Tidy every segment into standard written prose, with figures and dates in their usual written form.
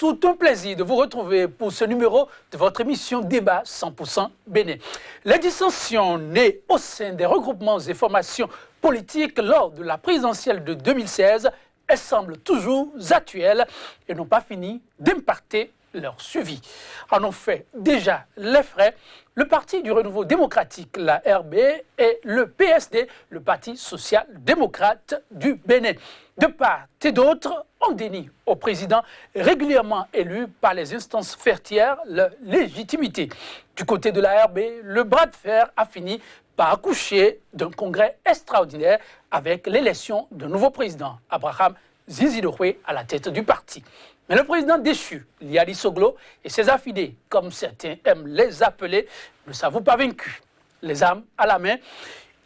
tout un plaisir de vous retrouver pour ce numéro de votre émission Débat 100% Bénin. Les dissensions nées au sein des regroupements et formations politiques lors de la présidentielle de 2016, elles semblent toujours actuelles et n'ont pas fini d'impacter leur suivi. En ont fait déjà les frais le Parti du Renouveau démocratique, la RB, et le PSD, le Parti social-démocrate du Bénin. De part et d'autre, on dénie au président régulièrement élu par les instances fertières leur légitimité. Du côté de la RB, le bras de fer a fini par accoucher d'un congrès extraordinaire avec l'élection d'un nouveau président, Abraham Zizi-Doué, à la tête du parti. Mais le président déchu, Liali Soglo, et ses affidés, comme certains aiment les appeler, ne s'avouent pas vaincus. Les armes à la main,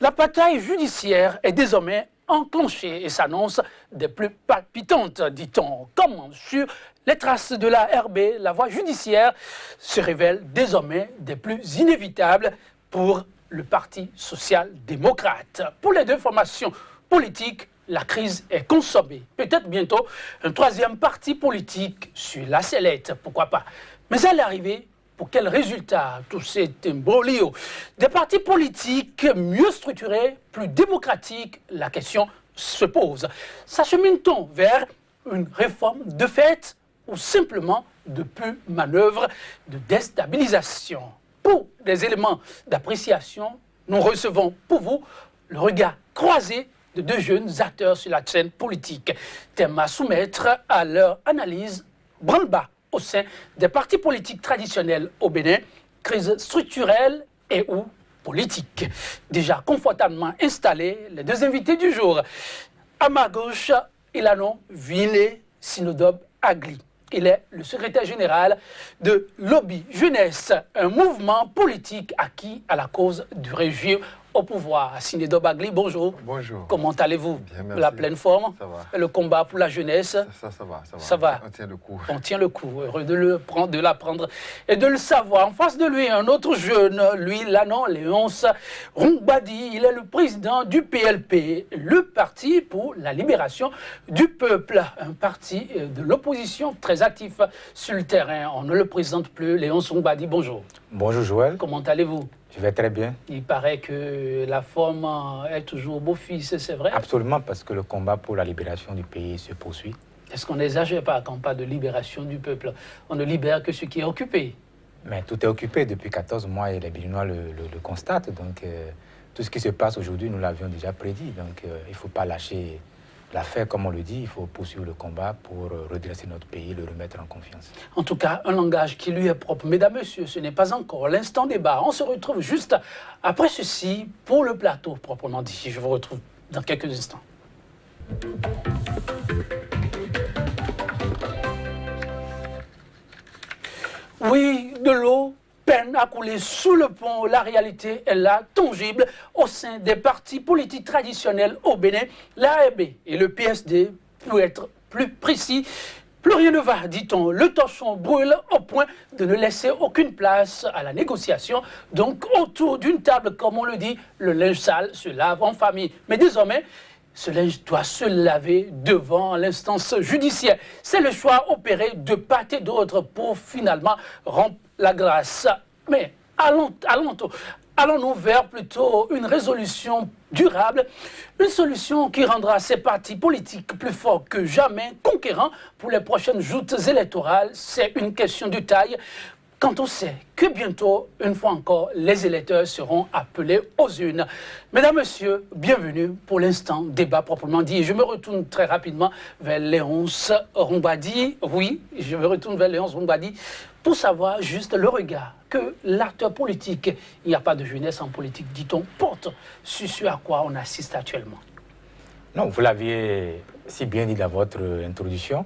la bataille judiciaire est désormais enclenchée et s'annonce des plus palpitantes, dit-on. Comme sur les traces de la RB, la voie judiciaire se révèle désormais des plus inévitables pour le Parti social-démocrate. Pour les deux formations politiques, la crise est consommée. Peut-être bientôt un troisième parti politique sur la sellette, pourquoi pas. Mais à l'arrivée, pour quel résultat tout cet imbroglio? Des partis politiques mieux structurés, plus démocratiques, la question se pose. S'achemine-t-on vers une réforme de fait ou simplement de pure manœuvre de déstabilisation? Pour des éléments d'appréciation, nous recevons pour vous le regard croisé de deux jeunes acteurs sur la scène politique. Thème à soumettre à leur analyse branle-bas au sein des partis politiques traditionnels au Bénin, crise structurelle et ou politique. Déjà confortablement installés, les deux invités du jour. À ma gauche, Ilano Ville Sinodob Agli. Il est le secrétaire général de Lobby Jeunesse, un mouvement politique acquis à la cause du régime au pouvoir. Sinedo Bagli, bonjour. Bonjour. Comment allez-vous? Bien, merci. La pleine forme? Ça va. Le combat pour la jeunesse? Ça va. Ça va. On tient le coup. On tient le coup. Heureux de l'apprendre et de le savoir. En face de lui, un autre jeune, lui, Lanon Léonce Rongbadi. Il est le président du PLP, le Parti pour la libération du peuple. Un parti de l'opposition très actif sur le terrain. On ne le présente plus. Léonce Rongbadi, bonjour. Bonjour Joël. Comment allez-vous? Je vais très bien. Il paraît que la forme est toujours beau-fils, c'est vrai? Absolument, parce que le combat pour la libération du pays se poursuit. Est-ce qu'on n'exagère pas quand on parle de libération du peuple? On ne libère que ce qui est occupé. Mais tout est occupé depuis 14 mois et les Béninois le constatent. Donc tout ce qui se passe aujourd'hui, nous l'avions déjà prédit. Donc il ne faut pas lâcher l'affaire, comme on le dit. Il faut poursuivre le combat pour redresser notre pays, le remettre en confiance. En tout cas, un langage qui lui est propre. Mesdames, Messieurs, ce n'est pas encore l'instant débat. On se retrouve juste après ceci pour le plateau proprement dit. Je vous retrouve dans quelques instants. Oui, de l'eau peine à couler sous le pont. La réalité est là, tangible, au sein des partis politiques traditionnels au Bénin. L'ARB et le PSD, pour être plus précis, plus rien ne va, dit-on. Le torchon brûle au point de ne laisser aucune place à la négociation. Donc, autour d'une table, comme on le dit, le linge sale se lave en famille. Mais désormais, ce linge doit se laver devant l'instance judiciaire. C'est le choix opéré de part et d'autre pour finalement rompre la grâce. Mais allons-nous vers plutôt une résolution durable, une solution qui rendra ces partis politiques plus forts que jamais, conquérants pour les prochaines joutes électorales. C'est une question de taille. Quand on sait que bientôt, une fois encore, les électeurs seront appelés aux urnes. Mesdames, Messieurs, bienvenue pour l'instant débat proprement dit. Je me retourne très rapidement vers Léonce Rongbadi. Oui, je me retourne vers Léonce Rongbadi pour savoir juste le regard que l'acteur politique, il n'y a pas de jeunesse en politique, dit-on, porte sur ce à quoi on assiste actuellement. Non, vous l'aviez si bien dit dans votre introduction.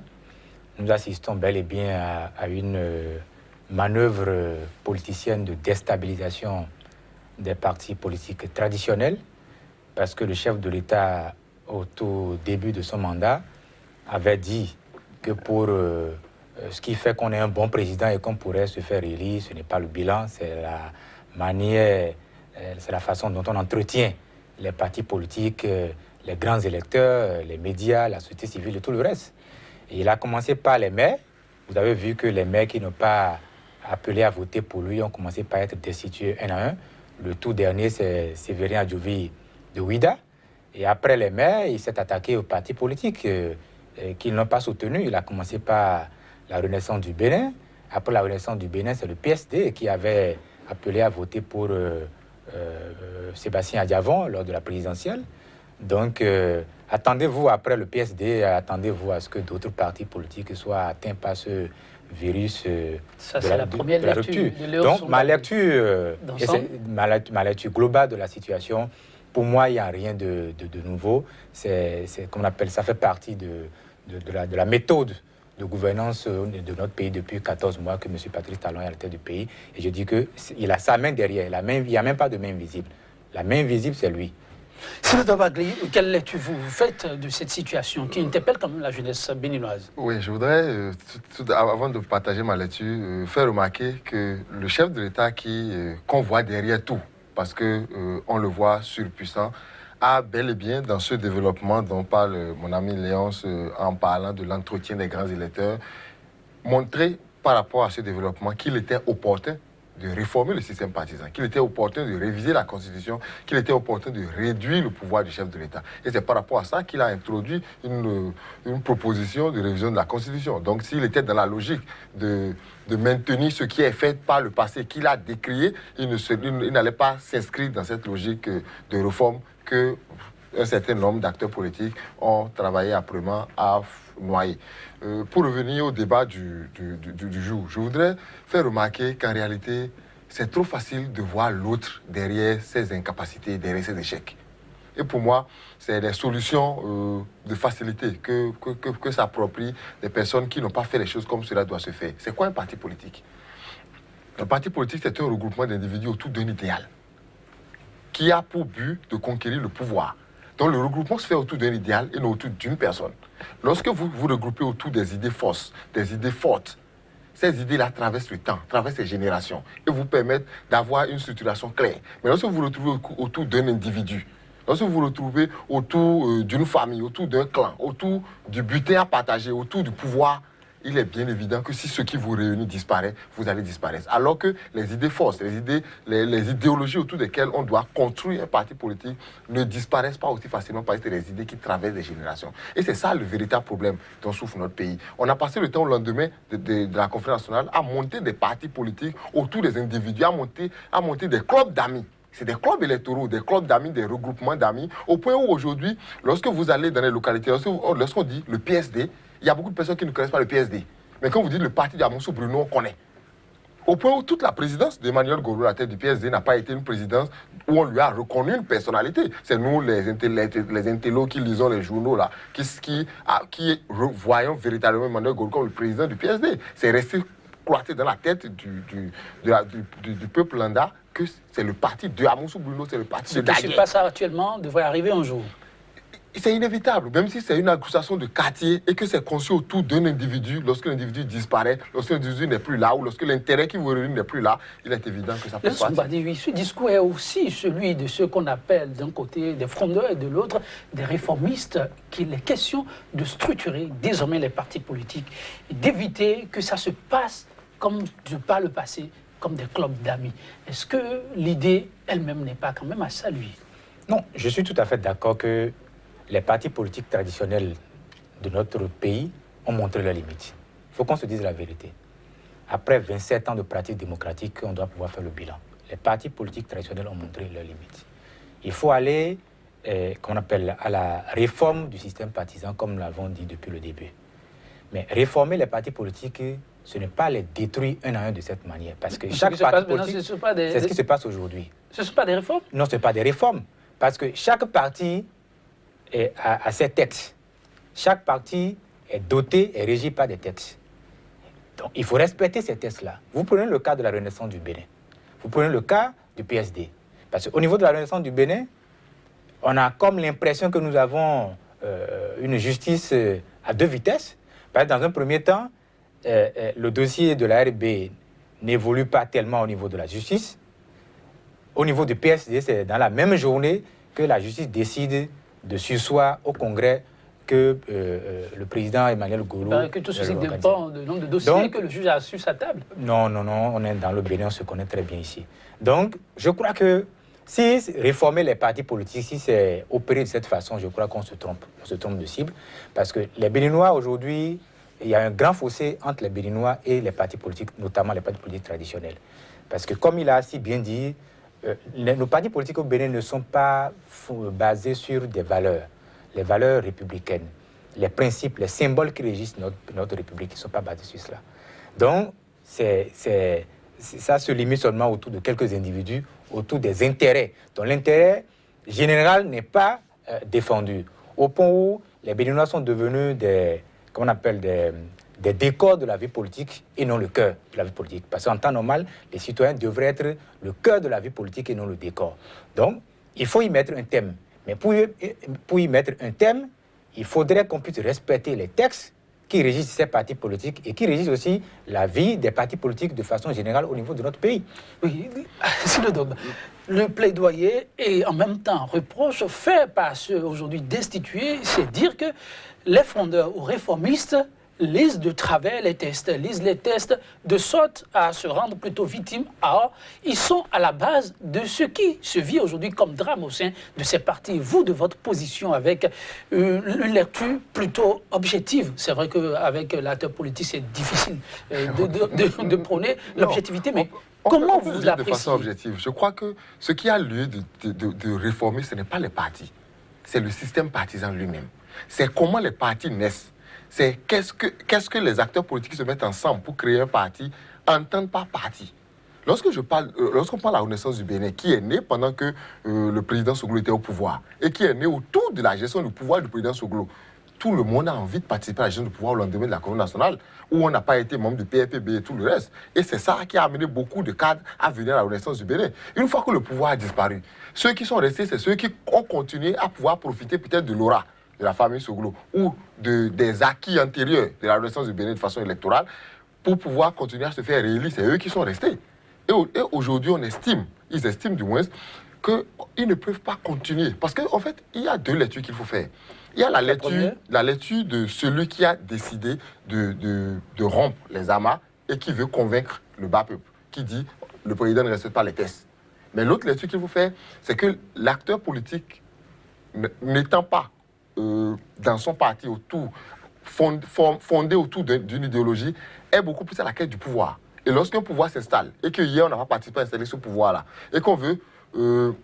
Nous assistons bel et bien à une manœuvre politicienne de déstabilisation des partis politiques traditionnels, parce que le chef de l'État, au tout début de son mandat, avait dit que pour ce qui fait qu'on est un bon président et qu'on pourrait se faire élire, ce n'est pas le bilan, c'est la manière, c'est la façon dont on entretient les partis politiques, les grands électeurs, les médias, la société civile et tout le reste. Et il a commencé par les maires, vous avez vu que les maires qui n'ont pas appelé à voter pour lui ont commencé par être destitués un à un. Le tout dernier, c'est Séverin Adjovi de Ouida. Et après les maires, il s'est attaqué aux partis politiques qui ne l'ont pas soutenu. Il a commencé par la Renaissance du Bénin. Après la Renaissance du Bénin, c'est le PSD qui avait appelé à voter pour Sébastien Adiavon lors de la présidentielle. Donc, attendez-vous après le PSD, attendez-vous à ce que d'autres partis politiques soient atteints par ce virus de la rupture. Donc, ma lecture globale de la situation, pour moi, il n'y a rien de nouveau. C'est comme on appelle, ça fait partie de la méthode de gouvernance de notre pays depuis 14 mois que M. Patrice Talon est à la tête du pays. Et je dis qu'il a sa main derrière. Il n'y a même pas de main visible. La main visible, c'est lui. Sénateur Bagli, quelle lecture vous faites de cette situation qui interpelle quand même la jeunesse béninoise? Oui, je voudrais, avant de partager ma lecture, faire remarquer que le chef de l'État qui convoit derrière tout, parce qu'on le voit surpuissant, a bel et bien, dans ce développement dont parle mon ami Léonce en parlant de l'entretien des grands électeurs, montré par rapport à ce développement qu'il était opportun de réformer le système partisan, qu'il était opportun de réviser la Constitution, qu'il était opportun de réduire le pouvoir du chef de l'État. Et c'est par rapport à ça qu'il a introduit une proposition de révision de la Constitution. Donc s'il était dans la logique de maintenir ce qui est fait par le passé, qu'il a décrié, il n'allait pas s'inscrire dans cette logique de réforme que un certain nombre d'acteurs politiques ont travaillé âprement à noyer. Pour revenir au débat du jour, je voudrais faire remarquer qu'en réalité, c'est trop facile de voir l'autre derrière ses incapacités, derrière ses échecs. Et pour moi, c'est des solutions de facilité que s'approprient des personnes qui n'ont pas fait les choses comme cela doit se faire. C'est quoi un parti politique? Un parti politique, c'est un regroupement d'individus autour d'un idéal qui a pour but de conquérir le pouvoir. Donc le regroupement se fait autour d'un idéal et non autour d'une personne. Lorsque vous vous regroupez autour des idées fausses, des idées fortes, ces idées-là traversent le temps, traversent les générations et vous permettent d'avoir une structuration claire. Mais lorsque vous vous retrouvez autour d'un individu, lorsque vous vous retrouvez autour d'une famille, autour d'un clan, autour du butin à partager, autour du pouvoir, il est bien évident que si ce qui vous réunit disparaît, vous allez disparaître. Alors que les idées fausses, les idéologies autour desquelles on doit construire un parti politique ne disparaissent pas aussi facilement parce que c'est des idées qui traversent des générations. Et c'est ça le véritable problème dont souffre notre pays. On a passé le temps au lendemain de la conférence nationale à monter des partis politiques autour des individus, à monter des clubs d'amis. C'est des clubs électoraux, des clubs d'amis, des regroupements d'amis, au point où aujourd'hui, lorsque vous allez dans les localités, lorsqu'on dit le PSD, il y a beaucoup de personnes qui ne connaissent pas le PSD. Mais quand vous dites le parti d'Amonsou Bruno, on connaît. Au point où toute la présidence d'Emmanuel Goro, la tête du PSD, n'a pas été une présidence où on lui a reconnu une personnalité. C'est nous, les intellos qui lisons les journaux, là, qui voyons véritablement Emmanuel Goro comme le président du PSD. C'est resté cloîtré dans la tête du peuple lambda que c'est le parti de Amonsou Bruno, c'est le parti de Daguerre. Ce qui se passe actuellement devrait arriver un jour. C'est inévitable, même si c'est une association de quartier et que c'est conçu autour d'un individu, lorsque l'individu disparaît, lorsque l'individu n'est plus là ou lorsque l'intérêt qui vous réunit n'est plus là, il est évident que ça peut se passer. Oui, ce discours est aussi celui de ceux qu'on appelle d'un côté des frondeurs et de l'autre des réformistes, qu'il est question de structurer désormais les partis politiques et d'éviter que ça se passe comme par le passé, comme des clubs d'amis. Est-ce que l'idée elle-même n'est pas quand même à saluer? Non, je suis tout à fait d'accord que les partis politiques traditionnels de notre pays ont montré leurs limites. Il faut qu'on se dise la vérité. Après 27 ans de pratique démocratique, on doit pouvoir faire le bilan. Les partis politiques traditionnels ont montré leurs limites. Il faut aller, qu'on appelle, à la réforme du système partisan, comme nous l'avons dit depuis le début. Mais réformer les partis politiques, ce n'est pas les détruire un à un de cette manière. Parce que chaque parti politique, c'est ce qui se passe aujourd'hui. Ce ne sont pas des réformes? Non, ce n'est pas des réformes. Parce que chaque parti a ses textes. Chaque parti est doté et régi par des textes. Donc, il faut respecter ces textes-là. Vous prenez le cas de la Renaissance du Bénin. Vous prenez le cas du PSD. Parce qu'au niveau de la Renaissance du Bénin, on a comme l'impression que nous avons une justice à deux vitesses. Parce que dans un premier temps, le dossier de la RB n'évolue pas tellement au niveau de la justice. Au niveau du PSD, c'est dans la même journée que la justice décide de surseoir au Congrès que le président Emmanuel Golo... Que tout ceci dépend du nombre de dossiers que le juge a sur sa table. Non, on est dans le Bénin, on se connaît très bien ici. Donc, je crois que si réformer les partis politiques, si c'est opéré de cette façon, je crois qu'on se trompe de cible. Parce que les Béninois, aujourd'hui, il y a un grand fossé entre les Béninois et les partis politiques, notamment les partis politiques traditionnels. Parce que, comme il a si bien dit, nos partis politiques au Bénin ne sont pas basés sur des valeurs, les valeurs républicaines, les principes, les symboles qui régissent notre République, qui ne sont pas basés sur cela. Donc, ça se limite seulement autour de quelques individus, autour des intérêts. Donc, l'intérêt général n'est pas défendu. Au point où les Béninois sont devenus des décors de la vie politique et non le cœur de la vie politique. Parce qu'en temps normal, les citoyens devraient être le cœur de la vie politique et non le décor. Donc, il faut y mettre un thème. Mais pour y mettre un thème, il faudrait qu'on puisse respecter les textes qui régissent ces partis politiques et qui régissent aussi la vie des partis politiques de façon générale au niveau de notre pays. Oui, le plaidoyer et en même temps reproche fait par ceux aujourd'hui destitués, c'est dire que les fondeurs ou réformistes lisent de travers les tests, de sorte à se rendre plutôt victimes. Or, ils sont à la base de ce qui se vit aujourd'hui comme drame au sein de ces partis. Vous, de votre position, avec une lecture plutôt objective, c'est vrai qu'avec l'acteur politique, c'est difficile de prôner l'objectivité, mais comment vous l'appréciez? De façon objective, je crois que ce qui a lieu de réformer, ce n'est pas les partis, c'est le système partisan lui-même. C'est comment les partis naissent. C'est qu'est-ce que les acteurs politiques se mettent ensemble pour créer un parti, entendent par parti. Lorsqu'on parle de la Renaissance du Bénin, qui est née pendant que le président Soglo était au pouvoir, et qui est née autour de la gestion du pouvoir du président Soglo, tout le monde a envie de participer à la gestion du pouvoir au lendemain de la Couronne nationale, où on n'a pas été membre du PFPB et tout le reste. Et c'est ça qui a amené beaucoup de cadres à venir à la Renaissance du Bénin. Une fois que le pouvoir a disparu, ceux qui sont restés, c'est ceux qui ont continué à pouvoir profiter peut-être de l'aura de la famille Soglo ou des acquis antérieurs de la Renaissance du Bénin de façon électorale pour pouvoir continuer à se faire réélire. C'est eux qui sont restés. Et aujourd'hui, ils estiment du moins qu'ils ne peuvent pas continuer. Parce qu'en fait, il y a deux lectures qu'il faut faire. Il y a la lecture de celui qui a décidé de rompre les amas et qui veut convaincre le bas peuple, qui dit le président ne respecte pas les tests. Mais l'autre lecture qu'il faut faire, c'est que l'acteur politique, n'étant pas dans son parti fondé autour d'une idéologie, est beaucoup plus à la quête du pouvoir. Et lorsqu'un pouvoir s'installe, et que hier on n'a pas participé à installer ce pouvoir-là, et qu'on veut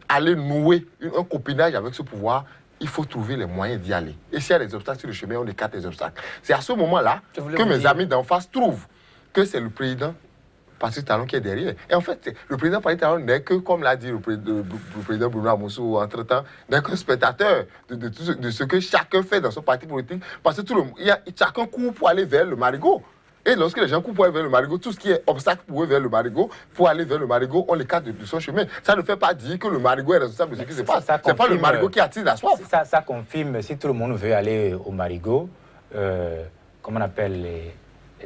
aller nouer un copinage avec ce pouvoir, il faut trouver les moyens d'y aller. Et s'il y a des obstacles sur le chemin, on écarte les obstacles. C'est à ce moment-là que mes amis d'en face trouvent que c'est le président Patrice Talon qui est derrière. Et en fait, le président Patrice Talon n'est que, comme l'a dit le président Bruno Amoussou entre-temps, n'est qu'un spectateur de ce que chacun fait dans son parti politique. Parce que chacun court pour aller vers le marigot. Et lorsque les gens courent pour aller vers le marigot, tout ce qui est obstacle pour eux vers le marigot, pour aller vers le marigot, on l'écarte de son chemin. Ça ne fait pas dire que le marigot est responsable de ce qui se passe. Ce n'est pas le marigot qui attise la soif. Ça confirme, si tout le monde veut aller au marigot, comment on appelle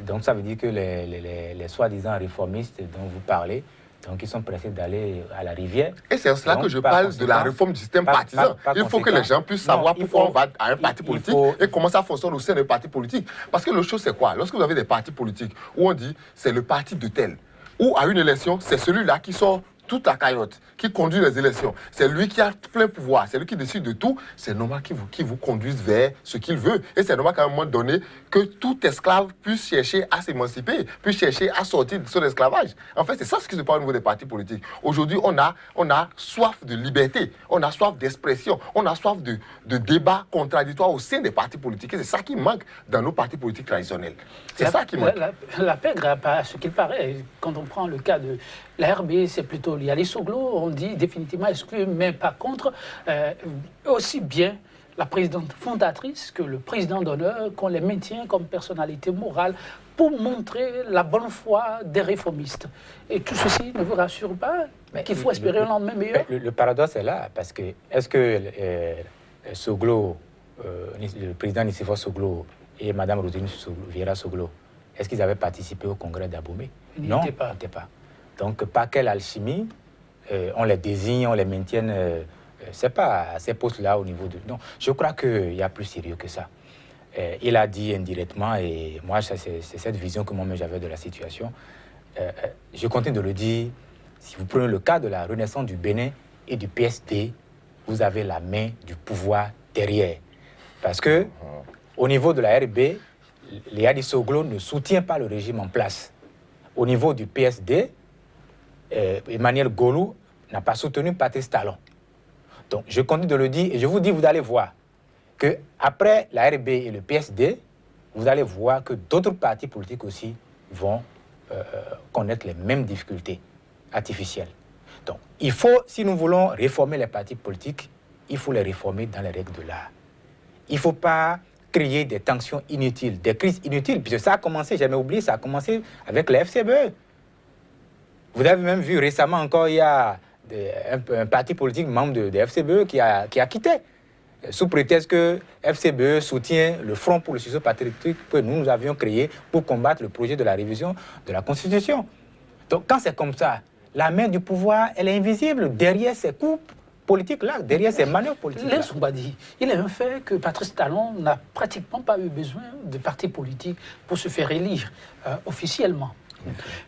donc ça veut dire que les soi-disant réformistes dont vous parlez, donc ils sont pressés d'aller à la rivière. Et c'est en cela que je parle de la réforme du système partisan. Il faut que les gens puissent savoir pourquoi on va à un parti politique et comment ça fonctionne au sein d'un parti politique. Parce que l'autre chose, c'est quoi? Lorsque vous avez des partis politiques où on dit c'est le parti de tel, ou à une élection, c'est celui-là qui sort toute la caillotte, qui conduit les élections. C'est lui qui a plein pouvoir, c'est lui qui décide de tout. C'est normal qu'il vous conduise vers ce qu'il veut. Et c'est normal qu'à un moment donné, que tout esclave puisse chercher à s'émanciper, puisse chercher à sortir de son esclavage. En fait, c'est ça ce qui se passe au niveau des partis politiques. Aujourd'hui, on a soif de liberté, on a soif d'expression, on a soif de débats contradictoires au sein des partis politiques. Et c'est ça qui manque dans nos partis politiques traditionnels. C'est ça qui manque. La pègre, à ce qu'il paraît, quand on prend le cas de la RB, c'est plutôt lié à les Soglo, on dit définitivement exclu, mais par contre, aussi bien la présidente fondatrice que le président d'honneur, qu'on les maintient comme personnalité morale pour montrer la bonne foi des réformistes. Et tout ceci ne vous rassure pas qu'il faut espérer un lendemain meilleur? Le paradoxe est là, parce que est-ce que Soglo, le président Nicéphore Soglo et Mme Roselyne Vieira Soglo, est-ce qu'ils avaient participé au congrès d'Abomey? Non, ils n'étaient pas. Donc, par quelle alchimie on les désigne, on les maintient, c'est pas à ces postes-là au niveau de... Non, je crois qu'il y a plus sérieux que ça. Il a dit indirectement, et moi, c'est cette vision que moi-même j'avais de la situation. Je continue de le dire, si vous prenez le cas de la renaissance du Bénin et du PSD, vous avez la main du pouvoir derrière. Parce que, au niveau de la RB, les Adissoglo ne soutient pas le régime en place. Au niveau du PSD, Emmanuel Golou n'a pas soutenu Patrice Talon. Donc, je continue de le dire et je vous dis, vous allez voir qu'après la RB et le PSD, vous allez voir que d'autres partis politiques aussi vont connaître les mêmes difficultés artificielles. Donc, il faut, si nous voulons réformer les partis politiques, il faut les réformer dans les règles de l'art. Il ne faut pas créer des tensions inutiles, des crises inutiles, puisque ça a commencé, j'ai jamais oublié, ça a commencé avec la FCBE. Vous avez même vu récemment encore, il y a un parti politique membre de FCBE qui a quitté, sous prétexte que FCBE soutient le Front pour le succession patriotique que nous avions créé pour combattre le projet de la révision de la Constitution. Donc quand c'est comme ça, la main du pouvoir, elle est invisible derrière ces coups politiques-là, derrière ces manœuvres politiques-là. Il est un fait que Patrice Talon n'a pratiquement pas eu besoin de parti politique pour se faire élire officiellement.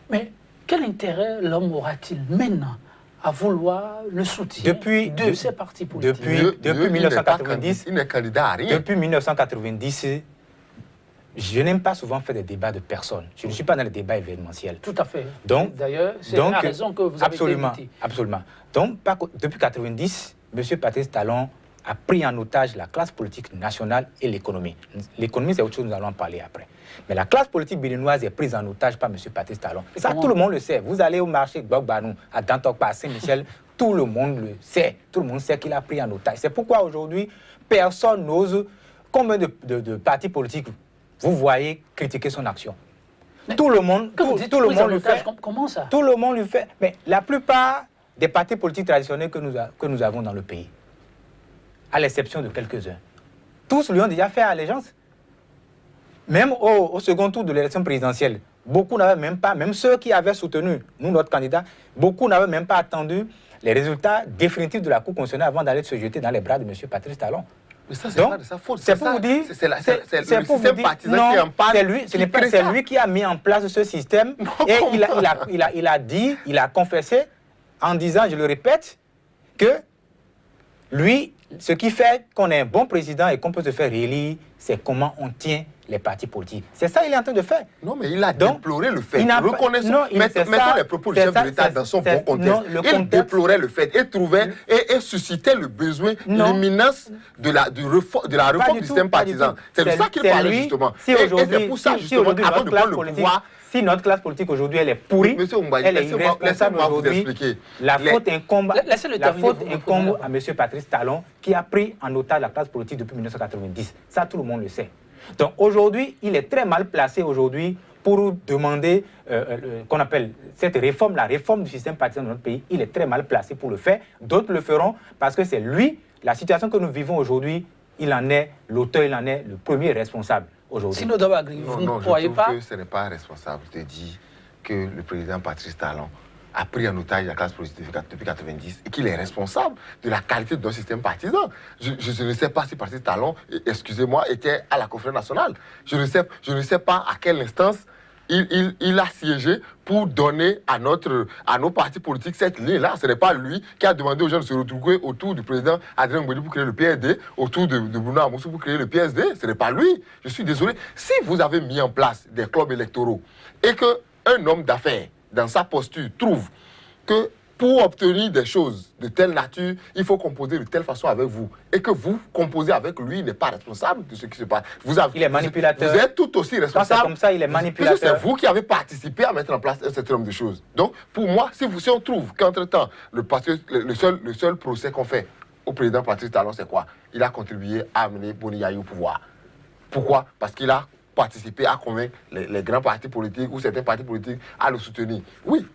Mais quel intérêt l'homme aura-t-il maintenant à vouloir le soutien de ces partis politiques? Depuis 1990, il n'est candidat à rien. Depuis 1990, je n'aime pas souvent faire des débats de personnes. Je ne suis pas dans les débats événementiels. Tout à fait. D'ailleurs, c'est la raison que vous avez été invité. Absolument. Donc, depuis 1990, M. Patrice Talon a pris en otage la classe politique nationale et l'économie. L'économie, c'est autre chose, nous allons en parler après. Mais la classe politique béninoise est prise en otage par M. Patrice Talon. Et ça, tout le monde le sait. Vous allez au marché de Gbagbanou, à Dantokpa, à Saint-Michel, tout le monde le sait. Tout le monde sait qu'il a pris en otage. C'est pourquoi aujourd'hui, personne n'ose, combien de partis politiques vous voyez critiquer son action. Mais tout le monde, tout le monde le fait. Comment ça? Tout le monde le fait. Mais la plupart des partis politiques traditionnels que nous avons dans le pays, à l'exception de quelques-uns, tous lui ont déjà fait allégeance. Même au second tour de l'élection présidentielle, beaucoup n'avaient même pas, même ceux qui avaient soutenu nous, notre candidat, beaucoup n'avaient même pas attendu les résultats définitifs de la Cour constitutionnelle avant d'aller se jeter dans les bras de M. Patrice Talon. Mais ça, c'est pas de sa faute. C'est pour vous dire. C'est le système partisan qui est en panne. C'est lui qui a mis en place ce système. Non, et il a dit, il a confessé, en disant, je le répète, que lui, ce qui fait qu'on est un bon président et qu'on peut se faire réélire, c'est comment on tient les partis politiques. C'est ça qu'il est en train de faire. Non, mais il a déploré le fait. Reconnaissons, mettons les propos du chef de l'État dans son bon contexte. Il déplorait le fait et trouvait et suscitait le besoin, l'imminence de la réforme du système partisan. C'est de ça qu'il parlait justement. Et c'est pour ça justement, avant de prendre le pouvoir. Si notre classe politique aujourd'hui, elle est pourrie, elle est irresponsable aujourd'hui, la faute incombe à M. Patrice Talon qui a pris en otage la classe politique depuis 1990. Ça, tout le monde le sait. Donc aujourd'hui, il est très mal placé aujourd'hui pour demander qu'on appelle cette réforme, la réforme du système partisan de notre pays. Il est très mal placé pour le faire. D'autres le feront parce que c'est lui, la situation que nous vivons aujourd'hui, il en est l'auteur, il en est le premier responsable aujourd'hui. Sinon, vous ne croyez pas que ce n'est pas responsable de dire que le président Patrice Talon a pris en otage la classe politique depuis 1990 et qu'il est responsable de la qualité de notre système partisan. Je ne sais pas si Patrice Talon, excusez-moi, était à la conférence nationale. Je ne sais pas à quelle instance il a siégé pour donner à nos partis politiques cette ligne-là. Ce n'est pas lui qui a demandé aux gens de se retrouver autour du président Adrien Ngouedi pour créer le PSD, autour de Bruno Amoussou pour créer le PSD. Ce n'est pas lui. Je suis désolé. Si vous avez mis en place des clubs électoraux et qu'un homme d'affaires, dans sa posture, trouve que pour obtenir des choses de telle nature, il faut composer de telle façon avec vous. Et que vous composez avec lui, il n'est pas responsable de ce qui se passe. Il est manipulateur. Vous êtes tout aussi responsable. Comme ça, il est manipulateur. C'est vous qui avez participé à mettre en place un certain nombre de choses. Donc, pour moi, si on trouve qu'entre-temps, le seul procès qu'on fait au président Patrice Talon, c'est quoi? Il a contribué à amener Boni Yayi au pouvoir. Pourquoi? Parce qu'il a participé à convaincre les grands partis politiques ou certains partis politiques à le soutenir. Oui.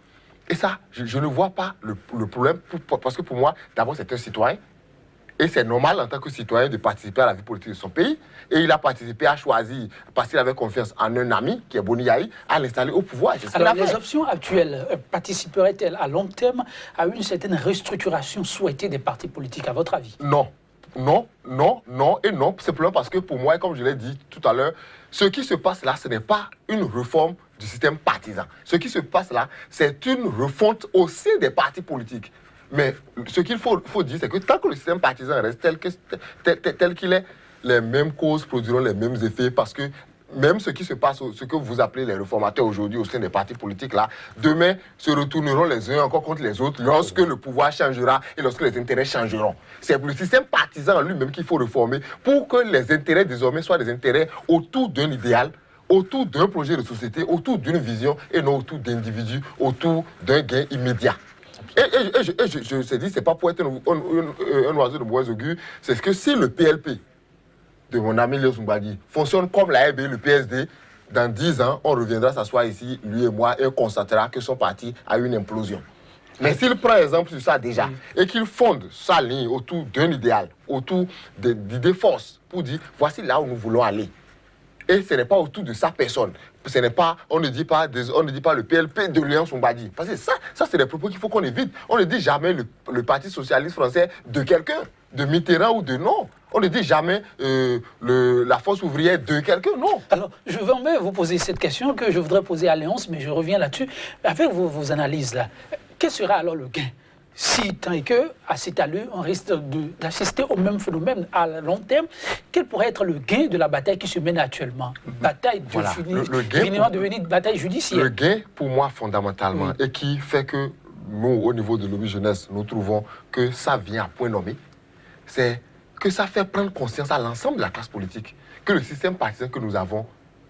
Et ça, je ne vois pas le problème, parce que pour moi, d'abord, c'est un citoyen. Et c'est normal en tant que citoyen de participer à la vie politique de son pays. Et il a participé à choisir, parce qu'il avait confiance en un ami, qui est Boni Yayi, à l'installer au pouvoir. Alors, les options actuelles participeraient-elles à long terme à une certaine restructuration souhaitée des partis politiques, à votre avis? Non. non, non, non et non. Simplement parce que pour moi, comme je l'ai dit tout à l'heure, ce qui se passe là, ce n'est pas une réforme du système partisan. Ce qui se passe là, c'est une refonte au sein des partis politiques. Mais ce qu'il faut dire, c'est que tant que le système partisan reste tel qu'il est, les mêmes causes produiront les mêmes effets parce que même ce qui se passe, ce que vous appelez les réformateurs aujourd'hui au sein des partis politiques là, demain se retourneront les uns encore contre les autres lorsque le pouvoir changera et lorsque les intérêts changeront. C'est le système partisan en lui-même qu'il faut réformer pour que les intérêts désormais soient des intérêts autour d'un idéal, autour d'un projet de société, autour d'une vision et non autour d'individus, autour d'un gain immédiat. Et je sais dit, c'est pas pour être un oiseau de mauvais augure, c'est ce que si le PLP de mon ami Léo Soumbadi fonctionne comme la RB, le PSD, dans 10 ans, on reviendra s'asseoir ici, lui et moi, et on constatera que son parti a eu une implosion. Mais s'il prend exemple sur ça déjà, et qu'il fonde sa ligne autour d'un idéal, autour d'idées forces, pour dire, voici là où nous voulons aller. Et ce n'est pas autour de sa personne. Ce n'est pas, on ne dit pas le PLP de Léon Soumbadi. Parce que ça c'est des propos qu'il faut qu'on évite. On ne dit jamais le Parti socialiste français de quelqu'un, de Mitterrand ou de non. On ne dit jamais la force ouvrière de quelqu'un, non. Alors, je vais vous poser cette question que je voudrais poser à Léonce, mais je reviens là-dessus. Avec vos analyses là, quel sera alors le gain? Si tant est que, à cette allure, on risque d'assister au même phénomène à long terme, quel pourrait être le gain de la bataille qui se mène actuellement? Bataille finalement devenue une bataille judiciaire. Le gain, pour moi, fondamentalement, et qui fait que nous, au niveau de l'Obis Jeunesse, nous trouvons que ça vient à point nommé, c'est que ça fait prendre conscience à l'ensemble de la classe politique que le système partisan que nous avons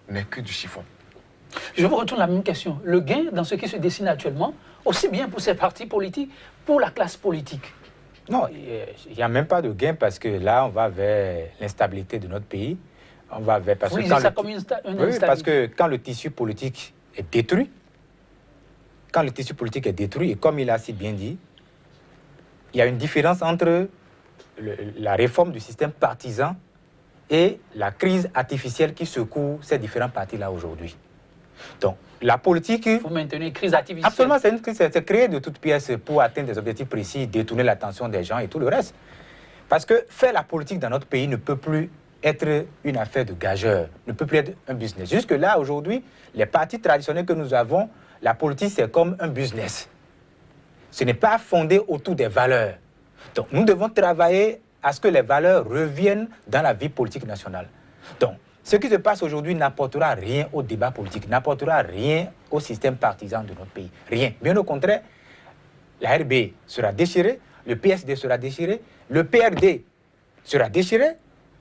n'est que du chiffon. Je vous retourne la même question. Le gain dans ce qui se dessine actuellement, aussi bien pour ces partis politiques, pour la classe politique? Non, il n'y a même pas de gain parce que là, on va vers l'instabilité de notre pays. On va vers... Vous lisez ça comme une instabilité? Oui, parce que quand le tissu politique est détruit, et comme il a si bien dit, il y a une différence entre la réforme du système partisan et la crise artificielle qui secoue ces différents partis-là aujourd'hui. Donc, la politique... Il faut maintenir une crise artificielle. Absolument, c'est une crise, c'est créé de toutes pièces pour atteindre des objectifs précis, détourner l'attention des gens et tout le reste. Parce que faire la politique dans notre pays ne peut plus être une affaire de gageur, ne peut plus être un business. Jusque-là, aujourd'hui, les partis traditionnels que nous avons, la politique, c'est comme un business. Ce n'est pas fondé autour des valeurs. Donc, nous devons travailler à ce que les valeurs reviennent dans la vie politique nationale. Donc, ce qui se passe aujourd'hui n'apportera rien au débat politique, n'apportera rien au système partisan de notre pays. Rien. Bien au contraire, la RB sera déchirée, le PSD sera déchiré, le PRD sera déchiré,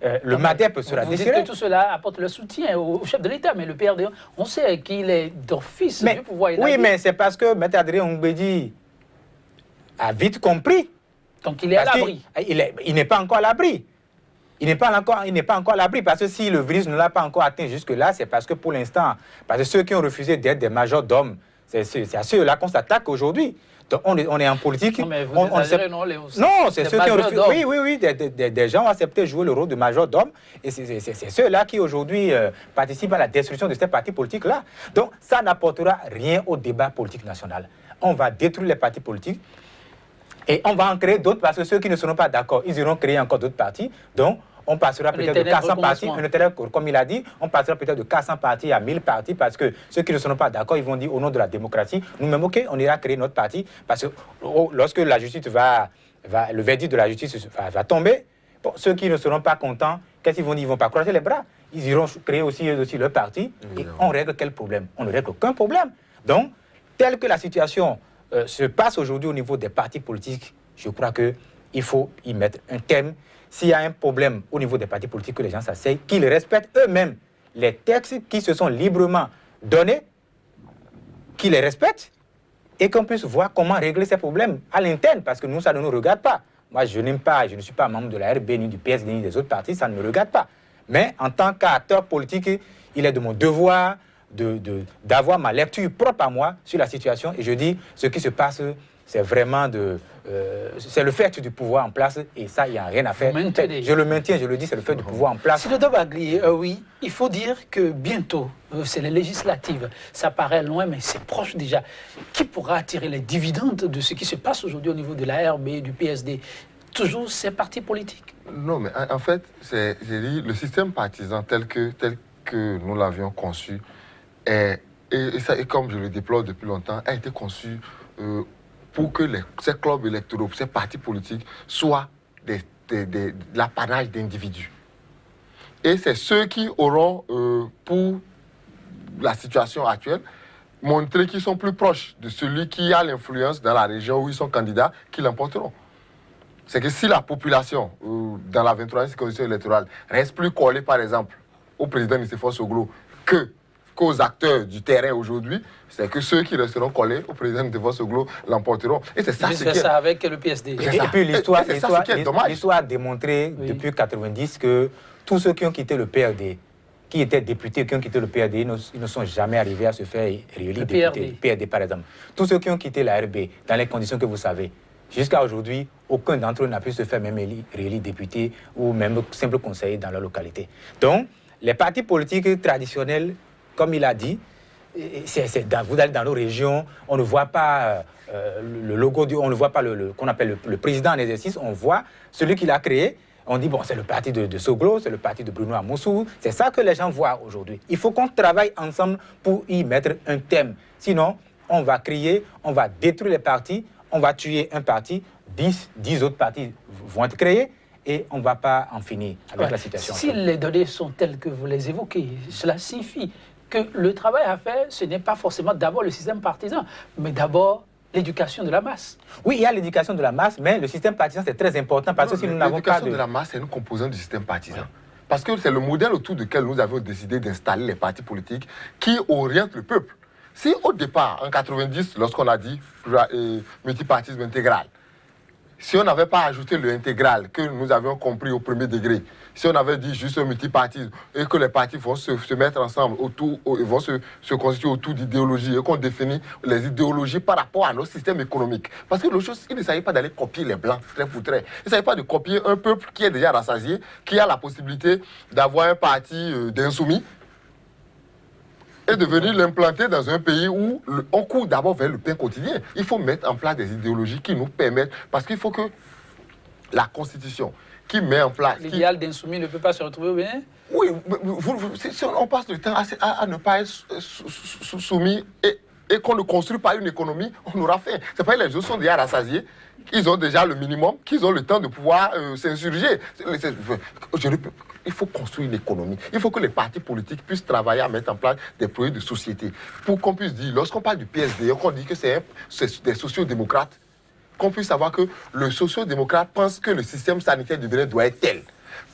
le MADEP sera déchiré. Vous dites que tout cela apporte le soutien au chef de l'État, mais le PRD, on sait qu'il est d'office du pouvoir. Oui, mais c'est parce que M. Adrien Ongbedi a vite compris. Donc il est à l'abri. Il n'est pas encore à l'abri. Il n'est pas encore à l'abri parce que si le virus ne l'a pas encore atteint jusque-là, c'est parce que pour l'instant, parce que ceux qui ont refusé d'être des majordomes, c'est à ceux-là qu'on s'attaque aujourd'hui. Donc on est en politique. Non, mais vous exagérez, non, c'est ceux qui ont refusé. Oui, des gens ont accepté de jouer le rôle de majordome et c'est ceux-là qui aujourd'hui participent à la destruction de ces partis politiques-là. Donc ça n'apportera rien au débat politique national. On va détruire les partis politiques. Et on va en créer d'autres parce que ceux qui ne seront pas d'accord, ils iront créer encore d'autres partis. Donc, on passera peut-être de 400 partis, comme il a dit, on passera peut-être de 400 partis à 1000 partis parce que ceux qui ne seront pas d'accord, ils vont dire au nom de la démocratie, nous-mêmes, ok, on ira créer notre parti parce que lorsque la justice le verdict de la justice va tomber, bon, ceux qui ne seront pas contents, qu'est-ce qu'ils vont dire? Ils ne vont pas croiser les bras. Ils iront créer aussi leur parti et on règle quel problème? On ne règle aucun problème. Donc, tel que la situation se passe aujourd'hui au niveau des partis politiques, je crois qu'il faut y mettre un terme. S'il y a un problème au niveau des partis politiques, que les gens s'asseyent, qu'ils respectent eux-mêmes les textes qui se sont librement donnés, qu'ils les respectent et qu'on puisse voir comment régler ces problèmes à l'interne, parce que nous, ça ne nous regarde pas. Moi, je ne suis pas membre de la RB, ni du PSD, ni des autres partis, ça ne me regarde pas. Mais en tant qu'acteur politique, il est de mon devoir d'avoir ma lecture propre à moi sur la situation. Et je dis, ce qui se passe, c'est vraiment c'est le fait du pouvoir en place. Et ça, il n'y a rien à faire. Je le maintiens, je le dis, c'est le fait du pouvoir en place. Sidodo Bagli, oui, il faut dire que bientôt, c'est les législatives. Ça paraît loin, mais c'est proche déjà. Qui pourra tirer les dividendes de ce qui se passe aujourd'hui au niveau de la RB, du PSD? Toujours ces partis politiques? Non, mais en fait, j'ai dit, le système partisan tel que nous l'avions conçu, et comme je le déplore depuis longtemps, a été conçu pour que ces clubs électoraux, ces partis politiques soient l'apanage d'individus. Et c'est ceux qui auront, pour la situation actuelle, montré qu'ils sont plus proches de celui qui a l'influence dans la région où ils sont candidats, qui l'emporteront. C'est que si la population, dans la 23e circonscription électorale, reste plus collée, par exemple, au président Nicéphore Soglo qu'aux acteurs du terrain aujourd'hui, c'est que ceux qui resteront collés au président Nicéphore Soglo l'emporteront. Et c'est ça, ça avec le PSD. Et puis l'histoire a démontré depuis 1990 que tous ceux qui ont quitté le PRD, qui étaient députés, qui ont quitté le PRD, ils ne sont jamais arrivés à se faire réélire députés. PRD, par exemple. Tous ceux qui ont quitté la RB, dans les conditions que vous savez, jusqu'à aujourd'hui, aucun d'entre eux n'a pu se faire même réélire député ou même simple conseiller dans leur localité. Donc, les partis politiques traditionnels, comme il a dit, vous allez dans nos régions, on ne voit pas le logo, on ne voit pas qu'on appelle le président en exercice, on voit celui qui l'a créé. On dit, bon, c'est le parti de Soglo, c'est le parti de Bruno Amoussou. C'est ça que les gens voient aujourd'hui. Il faut qu'on travaille ensemble pour y mettre un thème. Sinon, on va crier, on va détruire les partis, on va tuer un parti, 10 autres partis vont être créés et on ne va pas en finir avec la situation. Si les données sont telles que vous les évoquez, cela signifie que le travail à faire, ce n'est pas forcément d'abord le système partisan, mais d'abord l'éducation de la masse. Oui, il y a l'éducation de la masse, mais le système partisan, c'est très important parce que si nous n'avons pas l'éducation de la masse, c'est une composante du système partisan. Parce que c'est le modèle autour duquel nous avons décidé d'installer les partis politiques qui orientent le peuple. Si au départ, en 90, lorsqu'on a dit multipartisme intégral, si on n'avait pas ajouté le intégral que nous avions compris au premier degré, si on avait dit juste multipartisme et que les partis vont se mettre ensemble, vont se constituer autour d'idéologies et qu'on définit les idéologies par rapport à notre système économique. Parce que l'autre chose, il ne s'agit pas d'aller copier les blancs, trait pour trait. Il ne s'agit pas de copier un peuple qui est déjà rassasié, qui a la possibilité d'avoir un parti d'insoumis, et de venir l'implanter dans un pays où on court d'abord vers le pain quotidien. Il faut mettre en place des idéologies qui nous permettent, parce qu'il faut que la Constitution qui met en place... L'idéal d'insoumis ne peut pas se retrouver au Bénin? Oui, si on passe le temps à ne pas être soumis et qu'on ne construit pas une économie, on aura fait. C'est pas que les autres sont déjà rassasiés, ils ont déjà le minimum, qu'ils ont le temps de pouvoir s'insurger. Il faut construire une économie. Il faut que les partis politiques puissent travailler à mettre en place des projets de société. Pour qu'on puisse dire, lorsqu'on parle du PSD, qu'on dit que c'est des sociodémocrates, qu'on puisse savoir que le sociodémocrate pense que le système sanitaire du Bénin doit être tel,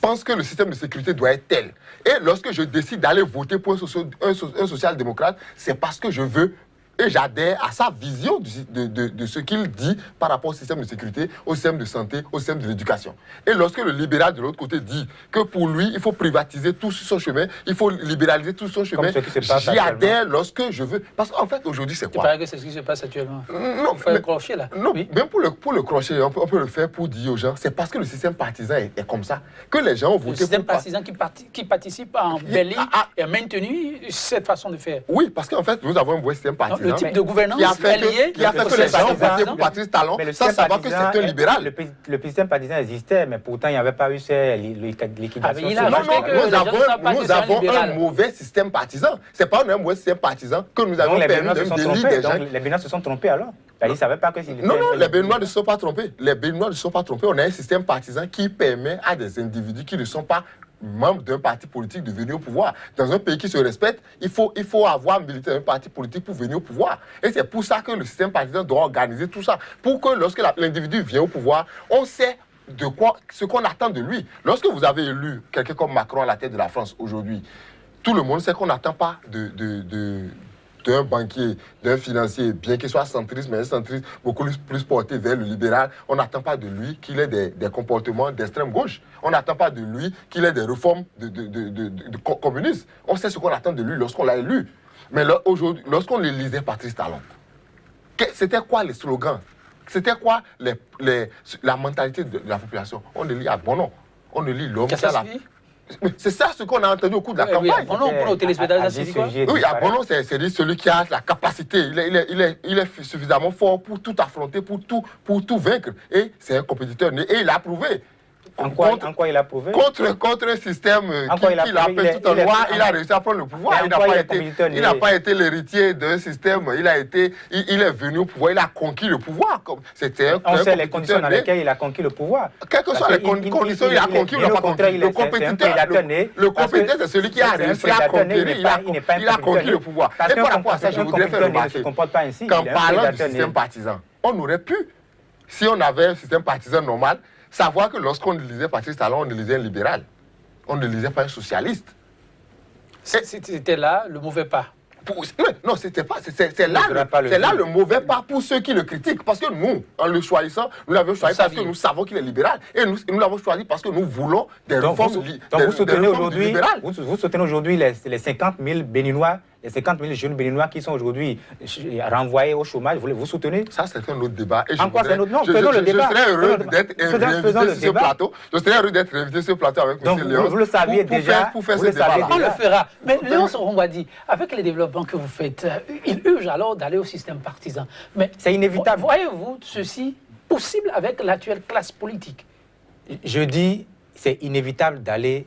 pense que le système de sécurité doit être tel. Et lorsque je décide d'aller voter pour un social-démocrate, c'est parce que je veux et j'adhère à sa vision de ce qu'il dit par rapport au système de sécurité, au système de santé, au système de l'éducation. Et lorsque le libéral de l'autre côté dit que pour lui, il faut privatiser tout son chemin, il faut libéraliser tout son chemin, j'y adhère lorsque je veux. Parce qu'en fait, aujourd'hui, c'est quoi? Tu paraît que c'est ce qui se passe actuellement. Non, il faut un crochet là. Non, oui. Même pour le crochet, on peut le faire pour dire aux gens, c'est parce que le système partisan est comme ça que les gens ont voté. Le système partisan qui participe à embellir et à maintenir cette façon de faire. Oui, parce qu'en fait, nous avons un bon système partisan. Le type de gouvernance qui a fait que les gens ont voté pour Patrice Talon, sans savoir que c'est un libéral. Le système partisan existait, mais pourtant, il n'y avait pas eu ces liquidations. Nous avons un mauvais système partisan. Ce n'est pas un mauvais système partisan que nous avons permis de délire des gens. Les Béninois se sont trompés alors? Ils ne savaient pas que non, les Béninois ne se sont pas trompés. Les Béninois ne se sont pas trompés. On a un système partisan qui permet à des individus qui ne sont pas membres d'un parti politique de venir au pouvoir. Dans un pays qui se respecte, il faut avoir milité un parti politique pour venir au pouvoir. Et c'est pour ça que le système partisan doit organiser tout ça. Pour que lorsque l'individu vient au pouvoir, on sait ce qu'on attend de lui. Lorsque vous avez élu quelqu'un comme Macron à la tête de la France aujourd'hui, tout le monde sait qu'on n'attend pas d'un banquier, d'un financier, bien qu'il soit centriste, mais un centriste beaucoup plus porté vers le libéral, on n'attend pas de lui qu'il ait des comportements d'extrême gauche. On n'attend pas de lui qu'il ait des réformes de communistes. On sait ce qu'on attend de lui lorsqu'on l'a élu. Mais aujourd'hui, lorsqu'on lisait Patrice Talon, c'était quoi les slogans? C'était quoi la mentalité de la population? On le lit à bon nom. On le lit l'homme. C'est ça ce qu'on a entendu au cours de la campagne. Oui, pour nos téléspectateurs, c'est quoi? Oui, Abono, c'est celui qui a la capacité. Il est suffisamment fort pour tout affronter, pour tout vaincre. Et c'est un compétiteur. Et il a prouvé. En quoi il a prouvé? Contre un système qui l'appelle tout en loi, il a réussi à prendre le pouvoir. Il n'a pas été l'héritier d'un système. Il est venu au pouvoir, il a conquis le pouvoir. On sait les conditions dans lesquelles il a conquis le pouvoir. Quelles que soient les conditions, il a conquis ou il n'a pas conquis. Le compétiteur, c'est celui qui a réussi à conquérir, il a conquis le pouvoir. Et par rapport à ça, je voudrais faire remarquer qu'en parlant du système partisan, on aurait pu, si on avait un système partisan normal, savoir que lorsqu'on lisait Patrice Talon, on lisait un libéral. On ne lisait pas un socialiste. C'était là le mauvais pas. Non, c'était pas. C'est là le mauvais pas pour ceux qui le critiquent. Parce que nous, en le choisissant, nous l'avons choisi parce que nous savons qu'il est libéral. Et nous l'avons choisi parce que nous voulons des réformes libérales. Donc vous soutenez aujourd'hui les 50 000 Béninois, les 50 000 jeunes Béninois qui sont aujourd'hui renvoyés au chômage. Vous soutenez? Ça, c'est un autre débat. Et en quoi c'est un autre? Non, faisons le débat. Je serais heureux d'être invité sur ce plateau. Je serais heureux d'être invité sur ce plateau avec M. Léon. Vous le saviez déjà. Pour faire ce débat-là. On le fera. Mais Léon Sorongwadi, avec les développements que vous faites, il urge alors d'aller au système partisan. Mais c'est inévitable. Voyez-vous ceci possible avec l'actuelle classe politique? Je dis, c'est inévitable d'aller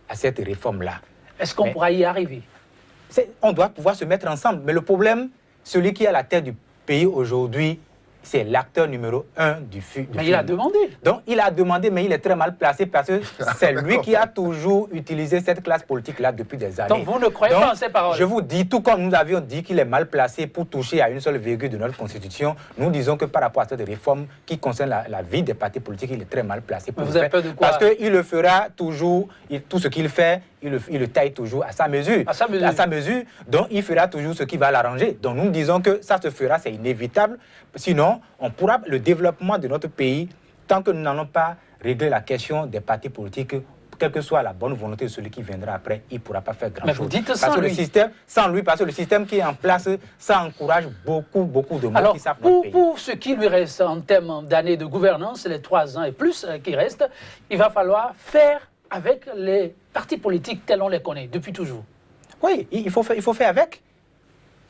à cette réforme-là. Est-ce qu'on pourra y arriver? On doit pouvoir se mettre ensemble. Mais le problème, celui qui est à la tête du pays aujourd'hui, c'est l'acteur numéro 1 du film. Mais il a demandé. Donc, il a demandé, mais il est très mal placé parce que c'est lui qui a toujours utilisé cette classe politique-là depuis des années. Donc, vous ne croyez pas en ces paroles? Je vous dis, tout comme nous avions dit qu'il est mal placé pour toucher à une seule virgule de notre Constitution, nous disons que par rapport à cette réforme qui concerne la vie des partis politiques, il est très mal placé pour le faire. Vous avez peur de quoi? Parce qu'il le fera toujours, tout ce qu'il fait, il le taille toujours à sa mesure. À sa mesure. Donc, il fera toujours ce qui va l'arranger. Donc, nous disons que ça se fera, c'est inévitable. Sinon, on pourra, le développement de notre pays, tant que nous n'allons pas régler la question des partis politiques, quelle que soit la bonne volonté de celui qui viendra après, il ne pourra pas faire grand-chose. Mais vous dites parce que sans lui, parce que le système qui est en place, ça encourage beaucoup de monde qui savent notre pays. Pour ce qui lui reste en termes d'années de gouvernance, les 3 ans et plus qui restent, il va falloir faire avec les partis politiques tels on les connaît depuis toujours. Oui, il faut faire avec.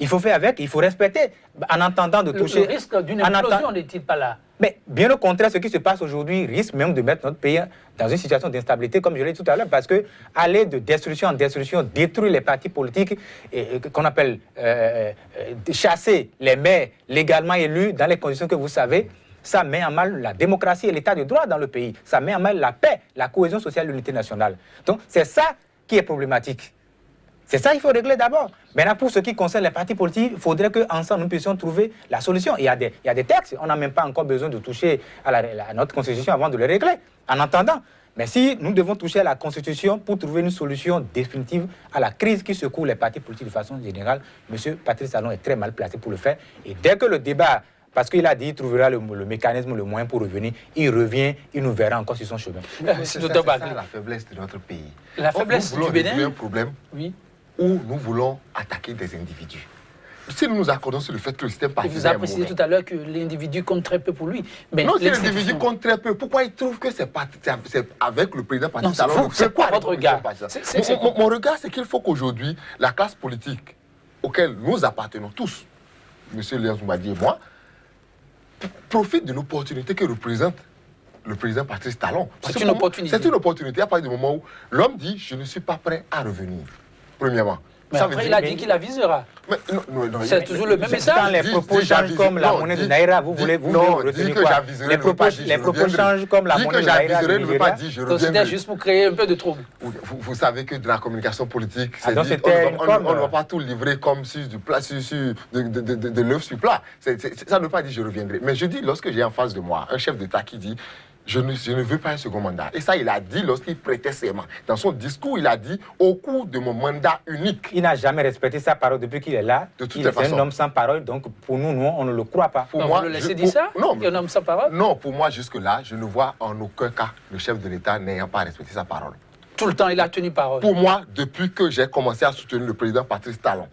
Il faut faire avec, il faut respecter, en entendant de toucher... Le risque d'une implosion n'est-il pas là? Mais bien au contraire, ce qui se passe aujourd'hui risque même de mettre notre pays dans une situation d'instabilité, comme je l'ai dit tout à l'heure, parce que aller de destruction en destruction, détruire les partis politiques, qu'on appelle chasser les maires légalement élus dans les conditions que vous savez, ça met en mal la démocratie et l'état de droit dans le pays. Ça met en mal la paix, la cohésion sociale et l'unité nationale. Donc c'est ça qui est problématique. C'est ça qu'il faut régler d'abord. Maintenant, pour ce qui concerne les partis politiques, il faudrait qu'ensemble, nous puissions trouver la solution. Il y a des textes, on n'a même pas encore besoin de toucher à notre Constitution avant de les régler, en attendant. Mais si nous devons toucher à la Constitution pour trouver une solution définitive à la crise qui secoue les partis politiques de façon générale, M. Patrice Talon est très mal placé pour le faire. Et dès que le débat, parce qu'il a dit qu'il trouvera le mécanisme, le moyen pour revenir, il revient, il nous verra encore sur son chemin. C'est ça la faiblesse de notre pays. La faiblesse du Bénin, un problème. Oui. Où nous voulons attaquer des individus. Si nous nous accordons sur le fait que le système partisan vous avez précisé tout à l'heure que l'individu compte très peu pour lui. Mais non, si l'individu compte très peu, pourquoi il trouve que c'est avec le président Patrice Talon? C'est quoi votre regard? Mon regard, c'est qu'il faut qu'aujourd'hui, la classe politique auquel nous appartenons tous, M. Léon Sorongwadi et moi, profite de l'opportunité que représente le président Patrice Talon. C'est une opportunité. C'est une opportunité à partir du moment où l'homme dit « je ne suis pas prêt à revenir ». Premièrement. Mais après, il a dit qu'il avisera. C'est toujours le même message. Quand les propos changent comme la monnaie de Naira, vous voulez retenir quoi? Les propos changent comme la monnaie de Naira. Ne veut pas dire je reviendrai. C'était juste pour créer un peu de trouble. Vous savez que dans la communication politique, on ne va pas tout livrer comme sur de l'œuf sur plat. Ça ne veut pas dire je reviendrai. Mais je dis, lorsque j'ai en face de moi un chef d'État qui dit je ne veux pas un second mandat. Et ça, il a dit lorsqu'il prêtait serment. Dans son discours, il a dit au cours de mon mandat unique. Il n'a jamais respecté sa parole depuis qu'il est là. De toute façon. Il est un homme sans parole. Donc, pour nous, on ne le croit pas. Pour moi, vous le laissez dire ça? Non, il est un homme sans parole? Non, pour moi, jusque-là, je ne vois en aucun cas le chef de l'État n'ayant pas respecté sa parole. Tout le temps, il a tenu parole. Pour moi, depuis que j'ai commencé à soutenir le président Patrice Talon,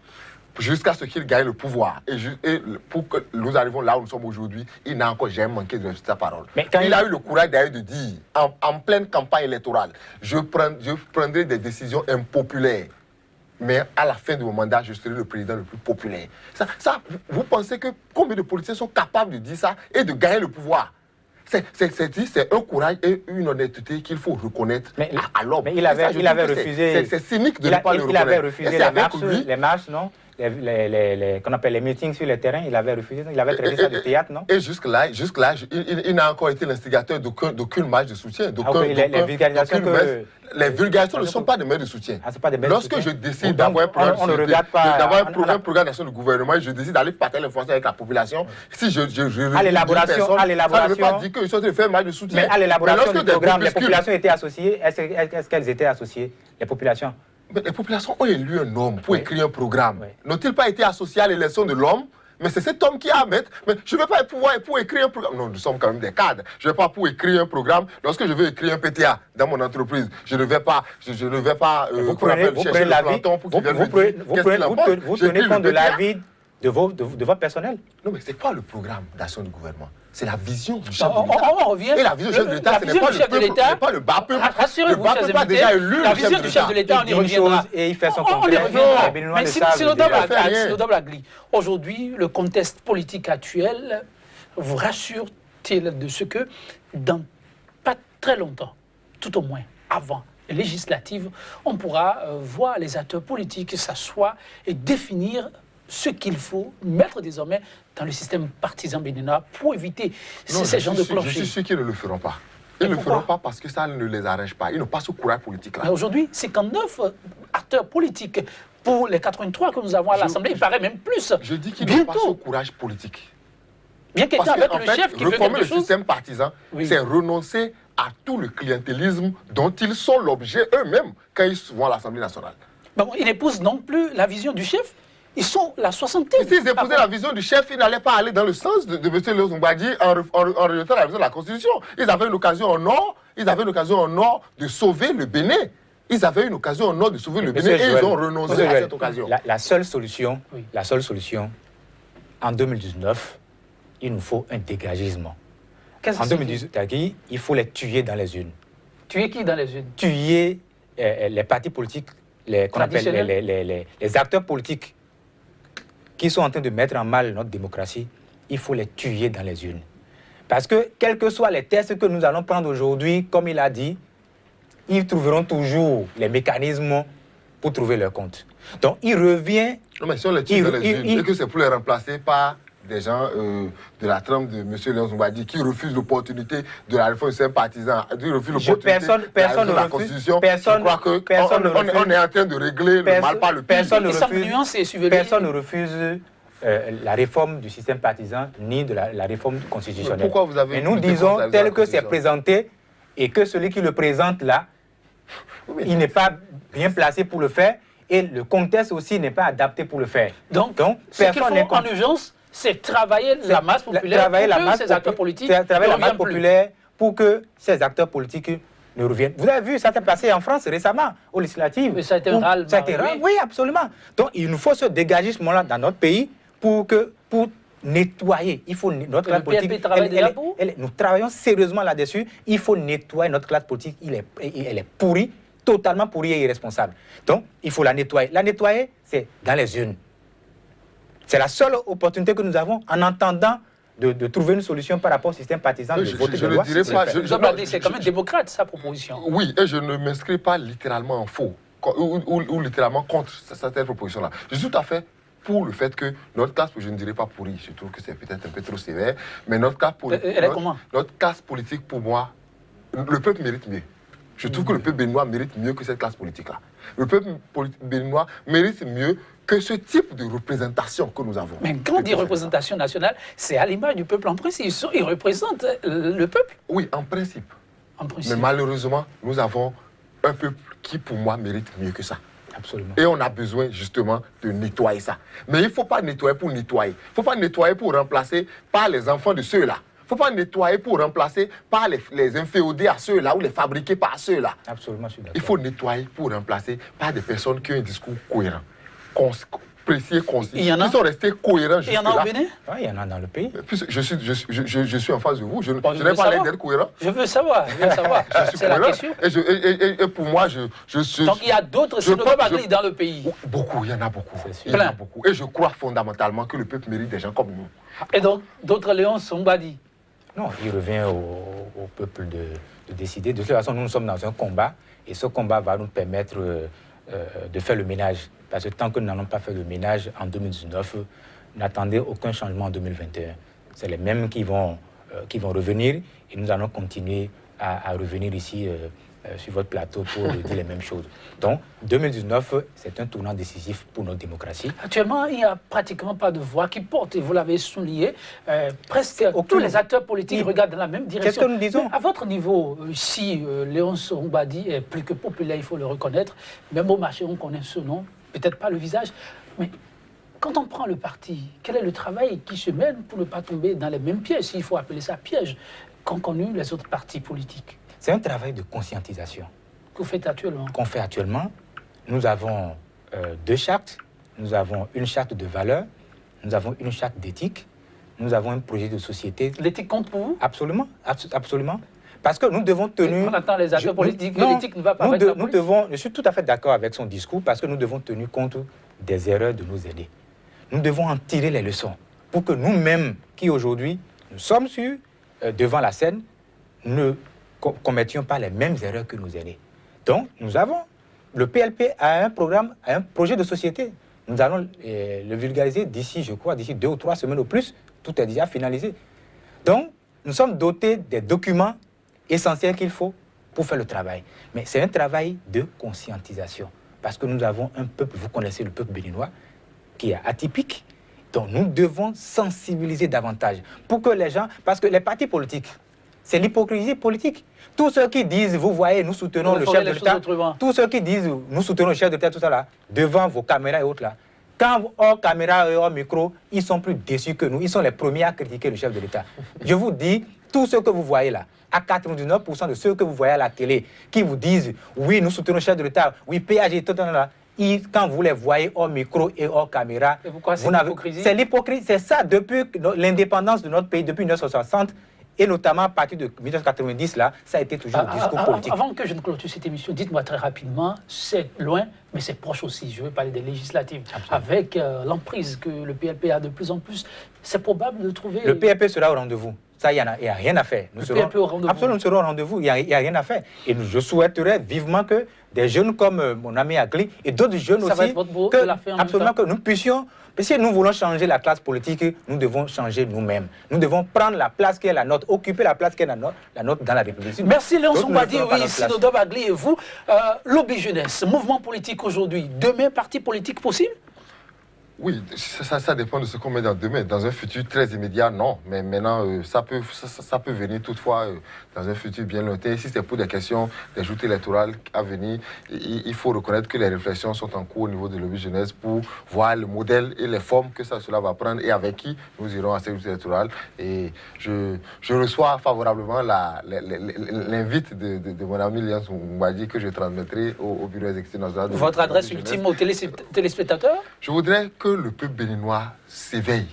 jusqu'à ce qu'il gagne le pouvoir. Et pour que nous arrivions là où nous sommes aujourd'hui, il n'a encore jamais manqué de respecter sa parole. Mais il a eu le courage d'ailleurs de dire, en pleine campagne électorale, je prendrai des décisions impopulaires. Mais à la fin de mon mandat, je serai le président le plus populaire. Ça, vous pensez que combien de politiciens sont capables de dire ça et de gagner le pouvoir? C'est un courage et une honnêteté qu'il faut reconnaître à l'homme. Mais il avait refusé. C'est cynique de ne pas le reconnaître. Il avait refusé les marches, non? Qu'on appelle les meetings sur le terrain, il avait refusé, il avait traité ça de théâtre, non? Et jusque-là, il n'a encore été l'instigateur d'aucune marche de soutien. Les vulgarisations ne sont pas des mails de soutien. Lorsque je décide d'avoir un programme d'action du gouvernement, je décide d'aller partager l'information avec la population. Si je à l'élaboration, ça ne veut pas dire que je suis en train de faire une marche de soutien. Mais à l'élaboration du programme, les populations étaient associées. Est-ce qu'elles étaient associées, les populations? Mais les populations ont élu un homme pour écrire un programme. N'ont-ils pas été associés à l'élection de l'homme? Mais c'est cet homme qui a à mettre. Mais je ne vais pas pouvoir pour écrire un programme. Non, nous sommes quand même des cadres. Je ne vais pas pour écrire un programme. Lorsque je veux écrire un PTA dans mon entreprise, je ne vais pas. Vous prenez l'avis. Vous tenez compte de l'avis de votre personnel. Non, mais c'est quoi le programme d'action du gouvernement? C'est la vision du chef de l'État. On revient. Et la vision du chef de l'État, ce n'est pas le peuple, ce n'est pas le bas peuple. Rassurez-vous, chers invités, la vision du chef de l'État, on y reviendra. Et il fait son On y reviendra. Mais c'est notable à Gli. Aujourd'hui, le contexte politique actuel vous rassure-t-il de ce que, dans pas très longtemps, tout au moins avant les législatives, on pourra voir les acteurs politiques s'asseoir et définir ce qu'il faut mettre désormais dans le système partisan béninois pour éviter ces genres de planchers. Je suis sûr qu'ils ne le feront pas. Ils ne le feront pas parce que ça ne les arrange pas. Ils n'ont pas ce courage politique-là. Mais aujourd'hui, 59 acteurs politiques pour les 83 que nous avons à l'Assemblée, il paraît même plus. Je dis qu'ils n'ont pas ce courage politique. Bien qu'étant avec le chef qui fait réformer quelque chose... le système partisan, c'est renoncer à tout le clientélisme dont ils sont l'objet eux-mêmes quand ils vont à l'Assemblée nationale. Bon, ils n'épousent non plus la vision du chef. Ils sont la soixantaine. S'ils épousaient la vision du chef, ils n'allaient pas aller dans le sens de M. Lozoumbadi en rejetant la vision de la Constitution. Ils avaient une occasion en or, de sauver le Bénin. Ils avaient une occasion en or de sauver le Bénin et ils ont renoncé à cette occasion. La seule solution, en 2019, il nous faut un dégagisme. En 2018, il faut les tuer dans les urnes. Tuer qui dans les urnes? Tuer les partis politiques, qu'on appelle les acteurs politiques qui sont en train de mettre en mal notre démocratie. Il faut les tuer dans les urnes. Parce que, quels que soient les tests que nous allons prendre aujourd'hui, comme il a dit, ils trouveront toujours les mécanismes pour trouver leur compte. Donc, il revient... Non, mais si on les tue dans les urnes, et que c'est pour les remplacer par des gens de la trempe de M. Léon Zoumbadi qui refusent l'opportunité de la réforme du système partisan, qui refusent l'opportunité de la Constitution. Je crois qu'on est en train de régler le mal par le pire. Personne ne refuse la réforme du système partisan ni de la réforme constitutionnelle. Pourquoi vous avez... Mais nous disons, tel que c'est présenté, et que celui qui le présente là, il n'est pas bien placé pour le faire, et le contexte aussi n'est pas adapté pour le faire. Donc personne n'est en urgence, c'est travailler la masse populaire pour que ces acteurs politiques ne reviennent. Vous avez vu, ça s'est passé en France récemment, aux législatives. Mais ça a été un ras-le-bas. Oui, absolument. Donc, il nous faut ce dégagement-là dans notre pays pour nettoyer. Il faut notre classe politique. Nous travaillons sérieusement là-dessus. Il faut nettoyer notre classe politique. Elle est pourrie, totalement pourrie et irresponsable. Donc, il faut la nettoyer. La nettoyer, c'est dans les urnes. C'est la seule opportunité que nous avons en entendant de trouver une solution par rapport au système partisan. Je ne dirais pas. C'est quand même démocrate, sa proposition. Oui, et je ne m'inscris pas littéralement en faux ou littéralement contre cette proposition-là. Je suis tout à fait pour le fait que notre classe, je ne dirais pas pourrie, je trouve que c'est peut-être un peu trop sévère, mais notre classe politique, pour moi, le peuple mérite mieux. Je trouve que le peuple béninois mérite mieux que cette classe politique-là. Le peuple béninois mérite mieux que ce type de représentation que nous avons. Mais quand on dit représentation nationale, c'est à l'image du peuple en principe. Ils représentent le peuple. Oui, en principe. En principe. Mais malheureusement, nous avons un peuple qui, pour moi, mérite mieux que ça. Absolument. Et on a besoin, justement, de nettoyer ça. Mais il ne faut pas nettoyer pour nettoyer. Il ne faut pas nettoyer pour remplacer par les enfants de ceux-là. Il ne faut pas nettoyer pour remplacer par les inféodés à ceux-là ou les fabriquer par ceux-là. Absolument, je suis d'accord. Il faut nettoyer pour remplacer par des personnes qui ont un discours cohérent, précis et concis, qui sont restés cohérents jusque-là. Il y en a au Bénin? Oui, il y en a dans le pays. Je suis en face de vous. Je n'ai pas l'air d'être cohérent. Je veux savoir. C'est la question. Et pour moi, donc il y a d'autres syndromes dans le pays. Beaucoup, il y en a beaucoup. Il y en a beaucoup. Et je crois fondamentalement que le peuple mérite des gens comme nous. Et donc, d'autres Léon Zoumbadi? Non, il revient au peuple de décider. De toute façon, nous sommes dans un combat et ce combat va nous permettre de faire le ménage. Parce que tant que nous n'allons pas faire le ménage en 2019, n'attendez aucun changement en 2021. C'est les mêmes qui vont revenir et nous allons continuer à revenir ici sur votre plateau pour dire les mêmes choses. Donc, 2019, c'est un tournant décisif pour notre démocratie. Actuellement, il n'y a pratiquement pas de voix qui porte, et vous l'avez souligné. Presque tous les acteurs politiques regardent dans la même direction. Qu'est-ce que nous disons? Mais à votre niveau, ici, Léonce Oumbadi est plus que populaire, il faut le reconnaître. Même au marché, on connaît ce nom, peut-être pas le visage. Mais quand on prend le parti, quel est le travail qui se mène pour ne pas tomber dans les mêmes pièges, s'il faut appeler ça piège, qu'ont connu les autres partis politiques? C'est un travail de conscientisation. Que vous faites actuellement? Qu'on fait actuellement. Nous avons 2 chartes. Nous avons une charte de valeurs. Nous avons une charte d'éthique. Nous avons un projet de société. L'éthique compte pour vous? Absolument, absolument. Parce que nous devons tenir... On attend les acteurs politiques, l'éthique ne va pas avec la politique. Je suis tout à fait d'accord avec son discours parce que nous devons tenir compte des erreurs de nos aînés. Nous devons en tirer les leçons pour que nous-mêmes, qui aujourd'hui, nous sommes devant la scène, ne commettions pas les mêmes erreurs que nos aînés. Donc, le PLP a un programme, a un projet de société. Nous allons le vulgariser d'ici 2 ou 3 semaines au plus. Tout est déjà finalisé. Donc, nous sommes dotés des documents essentiels qu'il faut pour faire le travail. Mais c'est un travail de conscientisation. Parce que nous avons un peuple, vous connaissez le peuple béninois, qui est atypique. Donc, nous devons sensibiliser davantage pour que les gens... Parce que les partis politiques, c'est l'hypocrisie politique. Tous ceux qui disent, vous voyez, nous soutenons le chef de l'État, tous ceux qui disent, nous soutenons le chef de l'État, tout ça là, devant vos caméras et autres là, quand hors caméra et hors micro, ils sont plus déçus que nous. Ils sont les premiers à critiquer le chef de l'État. Je vous dis, tous ceux que vous voyez là, à 99% de ceux que vous voyez à la télé, qui vous disent, oui, nous soutenons le chef de l'État, oui, PAG, tout ça là, quand vous les voyez hors micro et hors caméra, c'est l'hypocrisie. C'est ça depuis l'indépendance de notre pays, depuis 1960. Et notamment à partir de 1990, là, ça a été toujours le discours politique. Avant que je ne clôture cette émission, dites-moi très rapidement, c'est loin, mais c'est proche aussi. Je veux parler des législatives. Absolument. Avec l'emprise que le PLP a de plus en plus, c'est probable de trouver... Le PLP sera au rendez-vous. Ça, il n'y a rien à faire. Le PLP au rendez-vous. Absolument, nous serons au rendez-vous. Il n'y a rien à faire. Et je souhaiterais vivement que des jeunes comme mon ami Agli et d'autres jeunes ça aussi... va être votre beau de la faire en absolument, que nous puissions... Si nous voulons changer la classe politique, nous devons changer nous-mêmes. Nous devons prendre la place qui est la nôtre, occuper la place qui est la nôtre dans la République. Merci Léonce Oumbadi, oui, Sinodo Bagli et vous. Lobby Jeunesse, mouvement politique aujourd'hui, demain, parti politique possible? Oui, ça dépend de ce qu'on met dans demain. Dans un futur très immédiat, non. Mais maintenant, ça peut venir toutefois dans un futur bien lointain. Si c'est pour des questions des joutes électorales à venir, il faut reconnaître que les réflexions sont en cours au niveau de l'Objet Jeunesse pour voir le modèle et les formes que cela va prendre et avec qui nous irons à ces joutes électorales. Et je reçois favorablement l'invite de mon ami Léonce Oumbadi que je transmettrai au bureau exécutif national. Votre adresse ultime aux téléspectateurs? Je voudrais que le peuple béninois s'éveille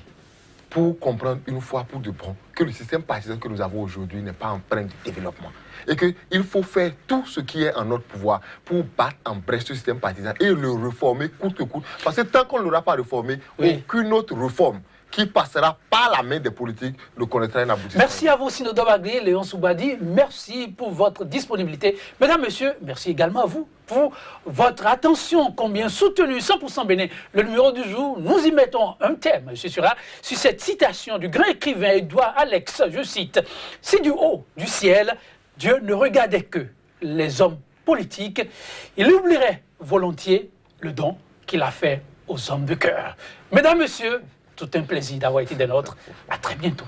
pour comprendre une fois pour de bon que le système partisan que nous avons aujourd'hui n'est pas empreint de développement. Et qu'il faut faire tout ce qui est en notre pouvoir pour battre en brèche ce système partisan et le réformer coûte que coûte. Parce que tant qu'on ne l'aura pas réformé, aucune autre réforme qui passera par la main des politiques ne connaîtra un aboutissement. Merci à vous, Sinodo Bagli, Léonce Oumbadi. Merci pour votre disponibilité. Mesdames, Messieurs, merci également à vous pour votre attention, combien soutenu 100% Bénin. Le numéro du jour, nous y mettons un thème. Ce sera sur cette citation du grand écrivain Édouard Alex, je cite, « Si du haut du ciel, Dieu ne regardait que les hommes politiques, il oublierait volontiers le don qu'il a fait aux hommes de cœur. » Mesdames, Messieurs, tout un plaisir d'avoir été des nôtres. À très bientôt.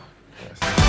Merci.